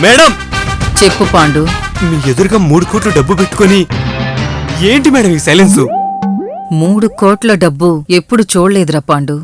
Madam చెప్పు పాండు. మీ ఎదురుగా 3 కోట్లు డబ్బు పెట్టుకొని ఏంటి మేడం ఈ సైలెన్స్? 3 కోట్ల డబ్బు ఎప్పుడు చూడలేదురా పాండు.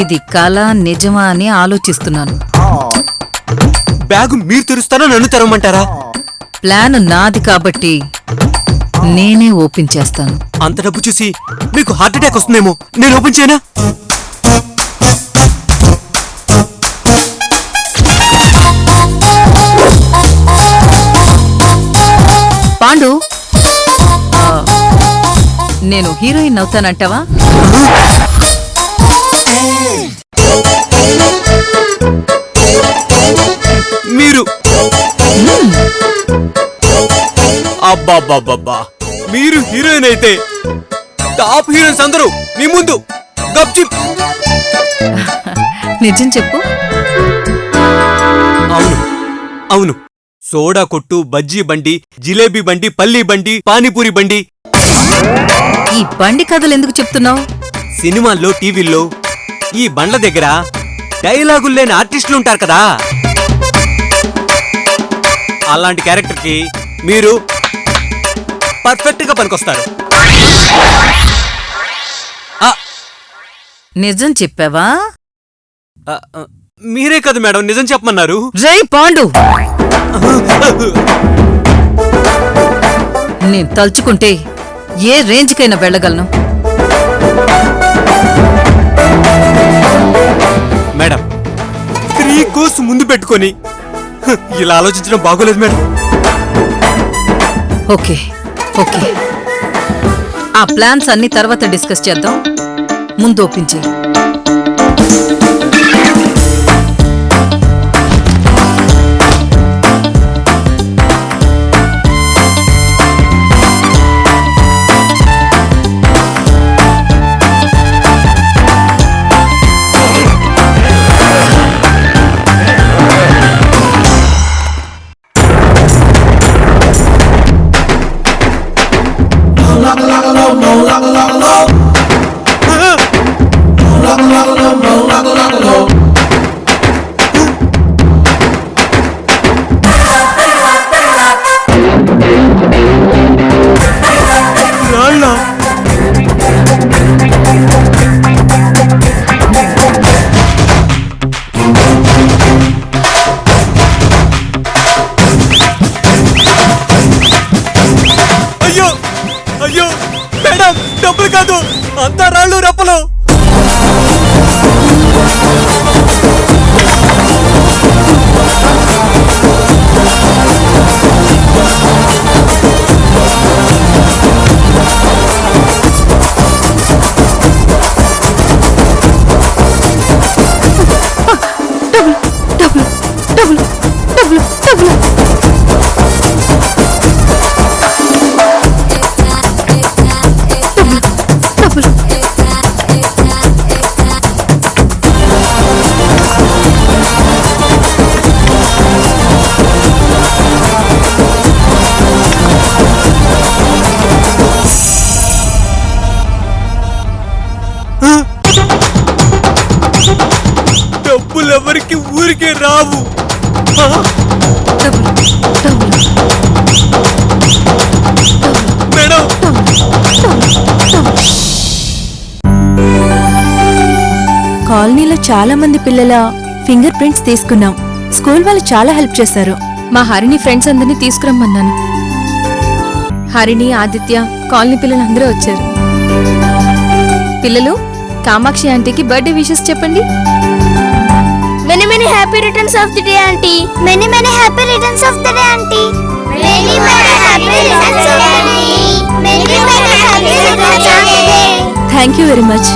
ఇది కళ నిజమా అని ఆలోచిస్తున్నాను. బ్యాగు మీరు తెరుస్తారా నన్ను తెరవమంటారా? ప్లాన్ నాది కాబట్టి నేనే ఓపెన్ చేస్తాను. అంత డబ్బు చూసి మీకు హార్ట్ అటాక్ వస్తుందేమో. నేను ఓపెన్ చేయనా? పాండు, నేను హీరోయిన్ అవుతానంటావా? మీరు అబ్బాబ్బాబ్బా, మీరు హీరోయిన్ అయితే టాప్ హీరోయిన్స్ అందరూ మీ ముందు గప్చిప్. నిజం చెప్పు. అవును అవును, సోడా కొట్టు, బజ్జీ బండి, జిలేబీ బండి, పల్లీ బండి, పానీపూరి బండి. ఈ బండి కథలు ఎందుకు చెప్తున్నావు? సినిమాల్లో, టీవీల్లో ఈ బండ్ల దగ్గర డైలాగులు లేని ఆర్టిస్టులు ఉంటారు కదా, అలాంటి క్యారెక్టర్కి మీరు పర్ఫెక్ట్ గా పనికొస్తారు. నిజం చెప్పావా? మీరే కదా మేడం నిజం చెప్పమన్నారు. జై పాండు, నేను తలుచుకుంటే ఏ రేంజ్కైనా వెళ్ళగలను. మేడం 3 కోర్స్ ముందు పెట్టుకొని ఇలా ఆలోచించడం బాగోలేదు మేడం. ఓకే ఓకే, ఆ ప్లాన్స్ అన్ని తర్వాత డిస్కస్ చేద్దాం. ముందు ఓపెన్ చేయి. డబ్బులు కాదు, అంతా రాళ్ళు రప్పలు. డబ్బులెవరికి ఊరికే రావు. మేడం కాలనీలో చాలా మంది పిల్లల ఫింగర్ ప్రింట్స్ తీసుకున్నాం. స్కూల్ వాళ్ళు చాలా హెల్ప్ చేశారు. మా హరిణి ఫ్రెండ్స్ అందరినీ తీసుకురమ్మన్నాను. హరిణి, ఆదిత్య, కాలనీ పిల్లలందరూ వచ్చారు. పిల్లలు, కామాక్షి ఆంటీకి బర్త్డే విషెస్ చెప్పండి. Many many happy returns of the day, auntie. Many many happy returns of the day, auntie. Many many happy returns of the day. Many many happy returns of the day. Thank you very much.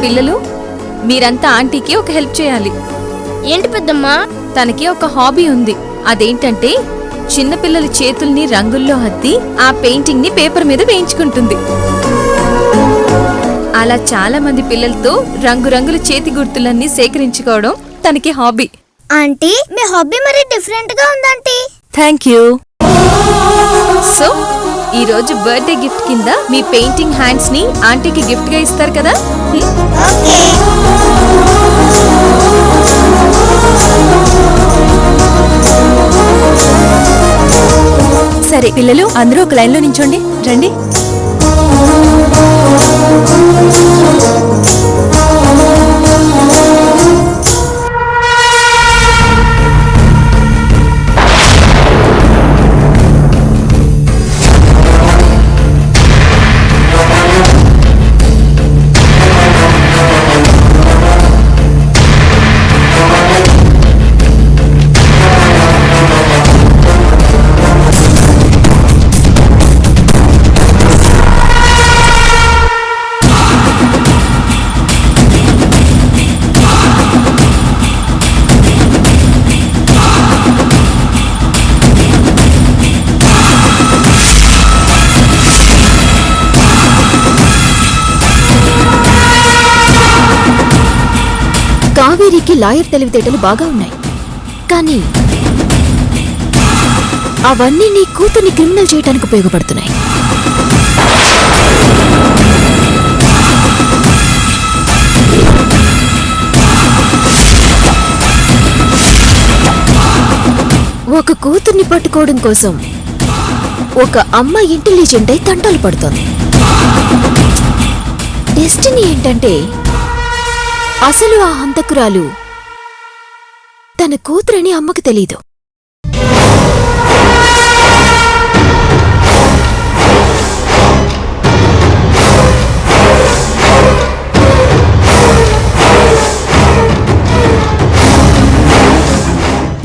పిల్లలు మీరంతా ఆంటీకి ఒక help చేయాలి. ఏంటి పెద్దమ్మా? తనకి ఒక hobby ఉంది. అదేంటంటే చిన్నపిల్లల చేతుల్ని రంగుల్లో అద్ది ఆ పెయింటింగ్ ని పేపర్ మీద వేయించుకుంటుంది. అలా చాలా మంది పిల్లలతో రంగురంగుల చేతి గుర్తులన్నీ సేకరించుకోవడం తనకి హాబీ. ఆంటీ, మీ హాబీ మరి డిఫరెంట్ గా ఉందంటీ. Thank you. సో ఈ రోజు బర్త్డే గిఫ్ట్ కింద మీ పెయింటింగ్ హ్యాండ్స్ ని ఆంటీకి గిఫ్ట్ గా ఇస్తారు కదా. ఓకే. సరే పిల్లలు, అందరూ ఒక లైన్లో నించోండి. రండి. కావేరికి లాయర్ తెలివితేటలు బాగా ఉన్నాయి, కానీ అవన్నీ నీ కూతుర్ని క్రిమినల్ చేయడానికి ఉపయోగపడుతున్నాయి. ఒక కూతుర్ని పట్టుకోవడం కోసం ఒక అమ్మ ఇంటెలిజెంట్ అయి తంటాలు పడుతోంది. డెస్టినీ ఏంటంటే అసలు ఆ హంతకురాలు తన కూతురని అమ్మకు తెలీదు.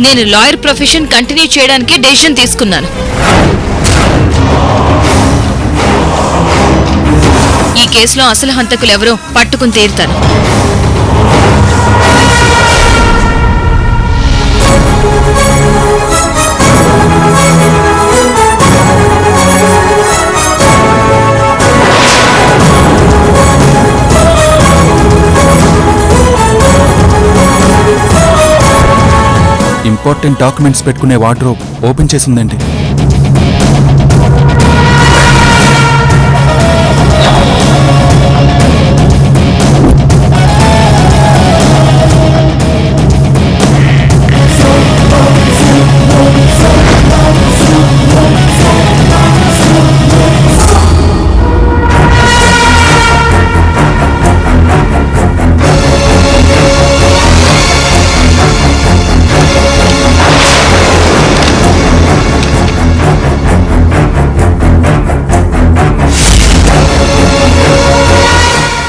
నేను లాయర్ ప్రొఫెషన్ కంటిన్యూ చేయడానికి డెసిషన్ తీసుకున్నాను. ఈ కేసులో అసలు హంతకులెవరో పట్టుకుని తీరుతాను. ఇంపార్టెంట్ డాక్యుమెంట్స్ పెట్టుకునే వార్డ్రోబ్ ఓపెన్ చేసిందండి.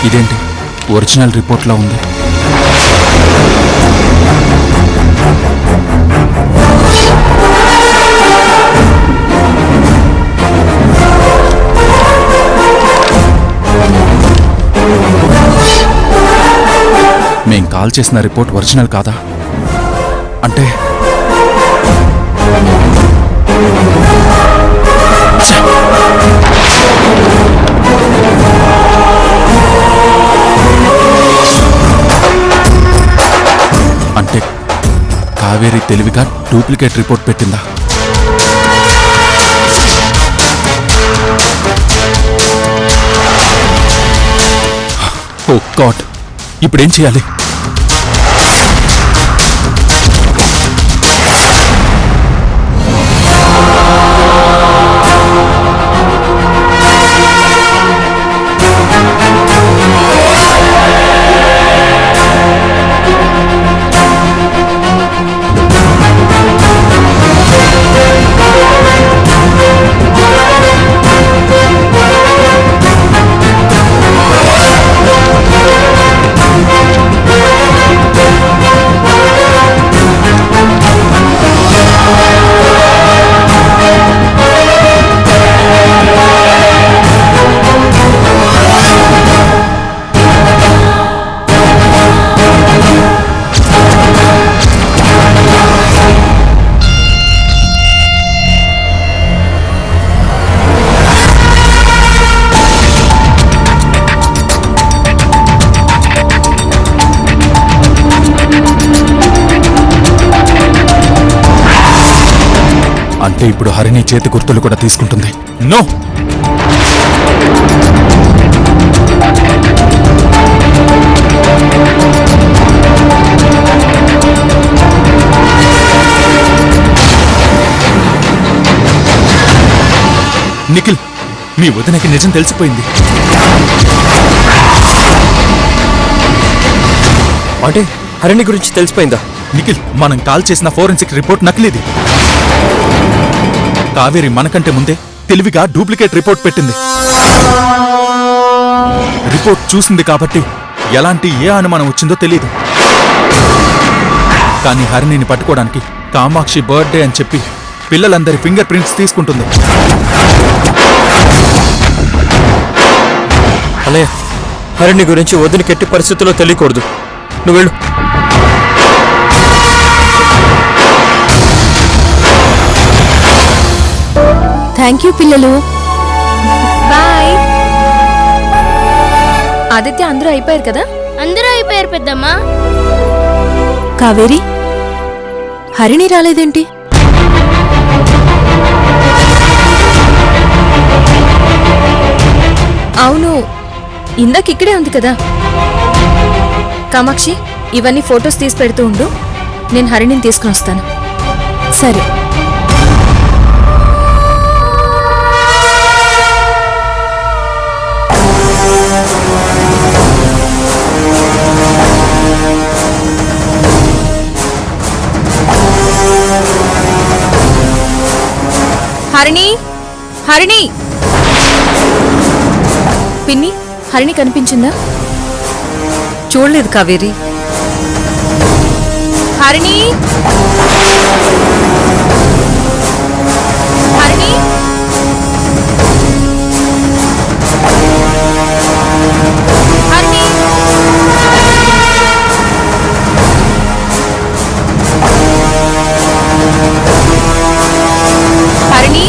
ఇదేంటి ఒరిజినల్ రిపోర్ట్లో ఉంది? మేం కాల్ చేసిన రిపోర్ట్ ఒరిజినల్ కాదా? అంటే అంటే కావేరి తెలివిగా డూప్లికేట్ రిపోర్ట్ పెట్టిందా? ఓ గాడ్, ఇప్పుడేం చేయాలి? అంటే ఇప్పుడు హరిణి చేతి గుర్తులు కూడా తీసుకుంటుంది. నో, నిఖిల్, మీ వదినకి నిజం తెలిసిపోయింది. అంటే హరిణి గురించి తెలిసిపోయిందా? నిఖిల్, మనం కాల్ చేసిన ఫోరెన్సిక్ రిపోర్ట్ నకిలీది. కావేరి మనకంటే ముందే తెలివిగా డూప్లికేట్ రిపోర్ట్ పెట్టింది. రిపోర్ట్ చూసింది కాబట్టి ఎలాంటి ఏ అనుమానం వచ్చిందో తెలియదు. కానీ హరిణిని పట్టుకోవడానికి కామాక్షి బర్త్డే అని చెప్పి పిల్లలందరి ఫింగర్ ప్రింట్స్ తీసుకుంటుంది. అన్నయ్య, హరిణి గురించి వదినకి ఎట్టి పరిస్థితుల్లో తెలియకూడదు. నువ్వు వెళ్ళు. థ్యాంక్ యూ పిల్లలు. బాయ్. ఆదిత్య, అందరూ అయిపోయారు కదా? అందరూ అయిపోయారు పెద్దమ్మా. కావేరి, హరిణి రాలేదేంటి? అవును, ఇందాక ఇక్కడే ఉంది కదా. కామాక్షి, ఇవన్నీ ఫొటోస్ తీసి పెడుతూ ఉండు, నేను హరిణిని తీసుకుని వస్తాను. సరే. హరిణి, హరిణి. పిన్ని, హరిణి కనిపించిందా? చూడలేదు కావేరి. హరిణి, హరిణి. హరిణి. హరిణి.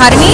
హరిణి.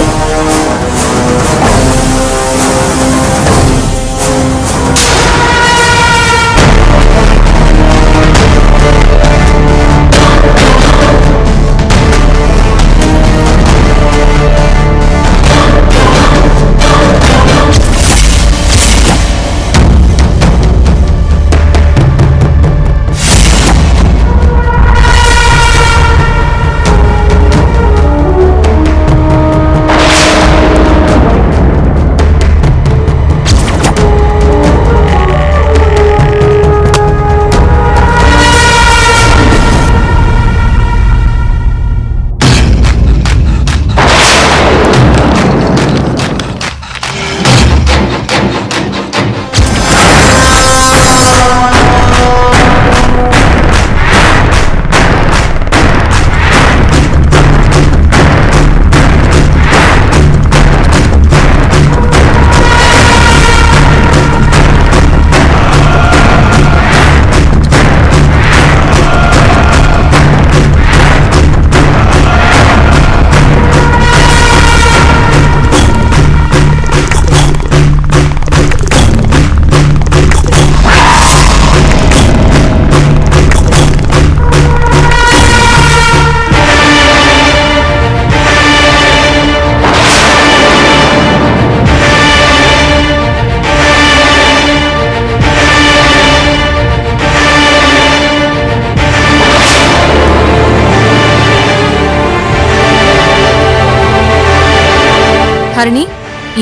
హరిణి,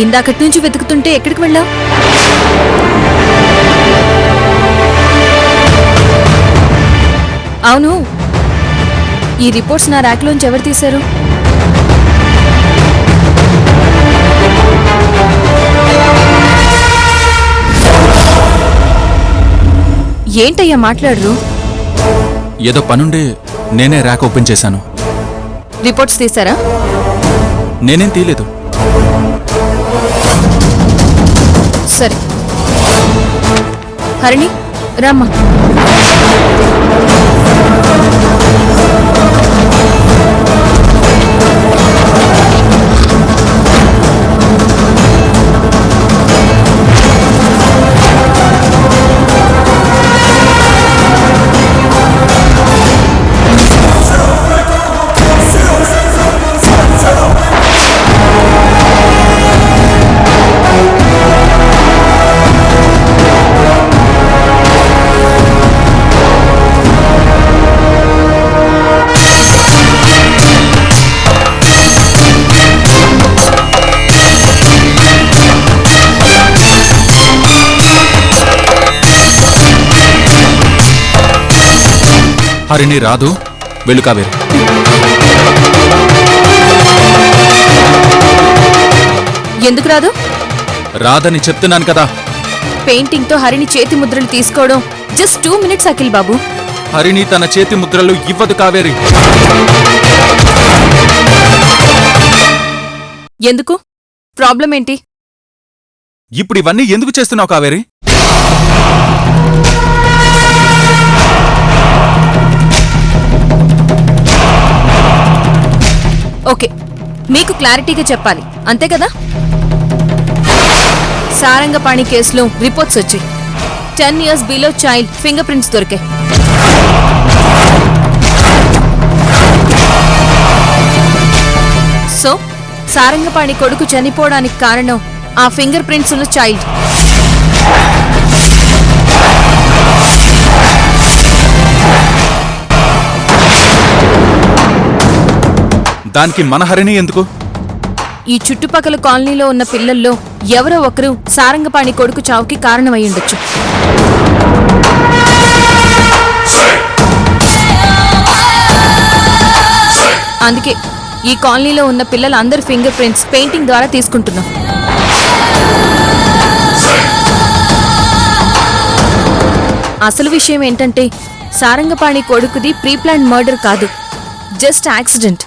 ఇందాకటి నుంచి వెతుకుతుంటే ఎక్కడికి వెళ్ళావు? అవును, ఈ రిపోర్ట్స్ నా ర్యాక్లోంచి ఎవరు తీశారు? ఏంటయ్యా మాట్లాడరు? ఏదో పనుండి నేనే ర్యాక్ ఓపెన్ చేశాను. రిపోర్ట్స్ తీశారా? నేనేం తీయలేదు. సరే, హరిణి రమ్మా. హరిణి రాదు, వెళ్ళు కావేరి. ఎందుకు రాదు? రాదని చెప్తున్నాను కదా. పెయింటింగ్ తో హరిణి చేతి ముద్రలు తీసుకోవడం జస్ట్ 2 minutes అఖిల్ బాబు. హరిణి తన చేతి ముద్రలు ఇవ్వదు కావేరి. ఎందుకు? ప్రాబ్లం ఏంటి? ఇప్పుడు ఇవన్నీ ఎందుకు చేస్తున్నావు కావేరి? ఓకే, మీకు క్లారిటీగా చెప్పాలి అంతే కదా? సారంగపాణి కేసులో రిపోర్ట్స్ వచ్చాయి. 10 years below child finger prints దొరికాయి. సో సారంగపాణి కొడుకు చనిపోవడానికి కారణం ఆ ఫింగర్ ప్రింట్స్ ఉన్న చైల్డ్. దానికి మన హరిణి ఎందుకు? ఈ చుట్టుపక్కల కాలనీలో ఉన్న పిల్లల్లో ఎవరో ఒకరు సారంగపాణి కొడుకు చావుకి కారణమయ్యుండొచ్చు. అందుకే ఈ కాలనీలో ఉన్న పిల్లలందరి ఫింగర్ ప్రింట్స్ పెయింటింగ్ ద్వారా తీసుకుంటున్నాం. అసలు విషయం ఏంటంటే సారంగపాణి కొడుకుది ప్రీ ప్లాన్ మర్డర్ కాదు, జస్ట్ యాక్సిడెంట్.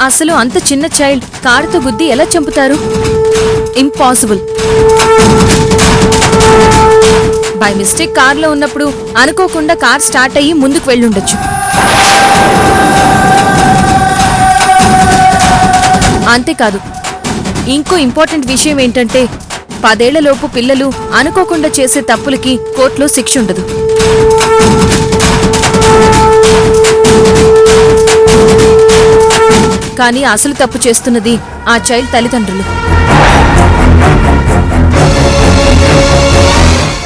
అసలు అంత చిన్న చైల్డ్ కారుతో గుద్ది ఎలా చంపుతారు? ఇంపాసిబుల్. బై మిస్టేక్ కార్లో ఉన్నప్పుడు అనుకోకుండా కార్ స్టార్ట్ అయ్యి ముందుకు వెళ్ళుండొచ్చు. అంతేకాదు, ఇంకో ఇంపార్టెంట్ విషయం ఏంటంటే 10 ఏళ్లలోపు పిల్లలు అనుకోకుండా చేసే తప్పులకి కోర్టులో శిక్ష ఉండదు. కానీ అసలు తప్పు చేస్తున్నది ఆ చైల్డ్ తల్లిదండ్రులు.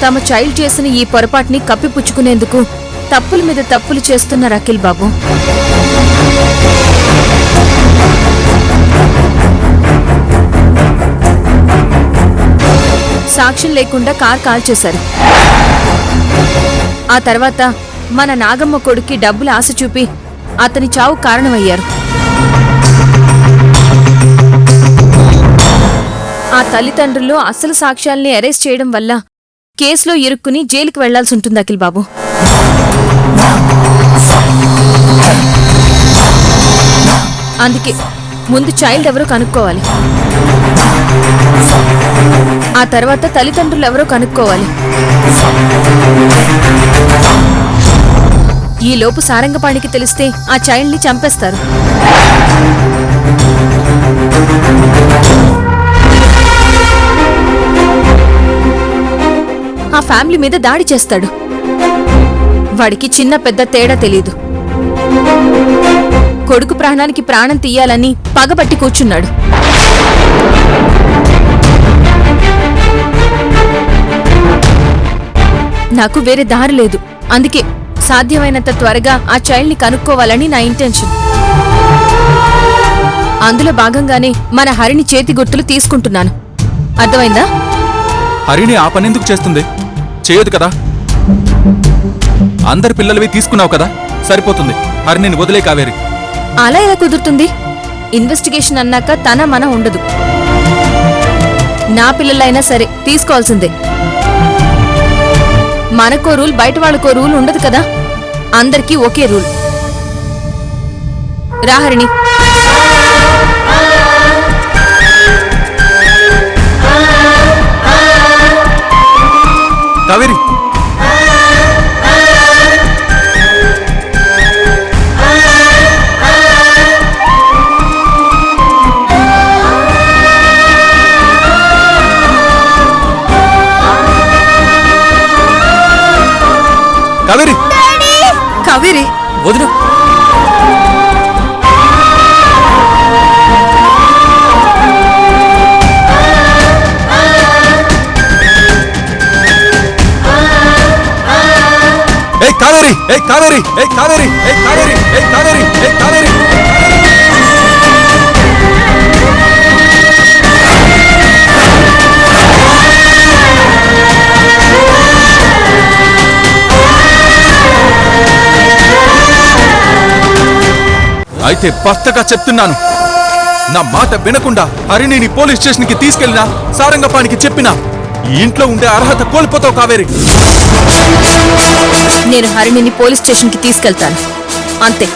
తమ చైల్డ్ చేసిన ఈ పొరపాటుని కప్పిపుచ్చుకునేందుకు తప్పుల మీద తప్పులు చేస్తున్నారు అఖిల్ బాబు. సాక్ష్యం లేకుండా కార్ కాల్చేశారు. ఆ తర్వాత మన నాగమ్మ కొడుక్కి డబ్బులు ఆశ చూపి అతని చావు కారణమయ్యారు. ఆ తల్లిదండ్రులు అసలు సాక్ష్యాల్ని అరెస్ట్ చేయడం వల్ల కేసులో ఇరుక్కుని జైలుకి వెళ్లాల్సి ఉంటుంది అఖిల్ బాబు. అందుకే ముందు చైల్డ్ ఎవరో కనుక్కోవాలి, ఆ తర్వాత తల్లిదండ్రులు ఎవరో కనుక్కోవాలి. ఈ లోపు సారంగపాణికి తెలిస్తే ఆ చైల్డ్ని చంపేస్తారు. ఆ ఫ్యామిలీ మీద దాడి చేస్తాడు. వాడికి చిన్న పెద్ద తేడా తెలీదు. కొడుకు ప్రాణానికి ప్రాణం తీయాలని పగబట్టి కూర్చున్నాడు. నాకు వేరే దారి లేదు. అందుకే సాధ్యమైనంత త్వరగా ఆ చైల్డ్ని కనుక్కోవాలని నా ఇంటెన్షన్. అందులో భాగంగానే మన హరిణి చేతి గుర్తులు తీసుకుంటున్నాను. అర్థమైందా? హరిణి ఆ పనెందుకు చేస్తుంది? చేయదు కదా. అందరి పిల్లలవి తీసుకున్నావు కదా, సరిపోతుంది. హరిణిని వదిలే కావేరి. అలా ఎలా కుదురుతుంది? ఇన్వెస్టిగేషన్ అన్నాక తన మన ఉండదు. నా పిల్లలైనా సరే తీసుకోవాల్సిందే. మనకో రూల్, బయట వాళ్ళకో రూల్ ఉండదు కదా. అందరికీ ఒకే రూల్. రాహరిణి. కావేరి, కావేరి, కావేరి వదిన, ఏ కావేరి, ఏ కావేరి, ఏ కావేరి, ఏ కావేరి, ఏ కావేరి, ఏ కావేరి. అయితే భర్తగా చెప్తున్నాను, నా మాట వినకుండా హరిణిని పోలీస్ స్టేషన్కి తీసుకెళ్లినా సారంగపాణికి చెప్పినా ఈ ఇంట్లో ఉండే అర్హత కోల్పోతావు కావేరి. నేను హరిణిని పోలీస్ స్టేషన్కి తీసుకెళ్తాను, అంతే.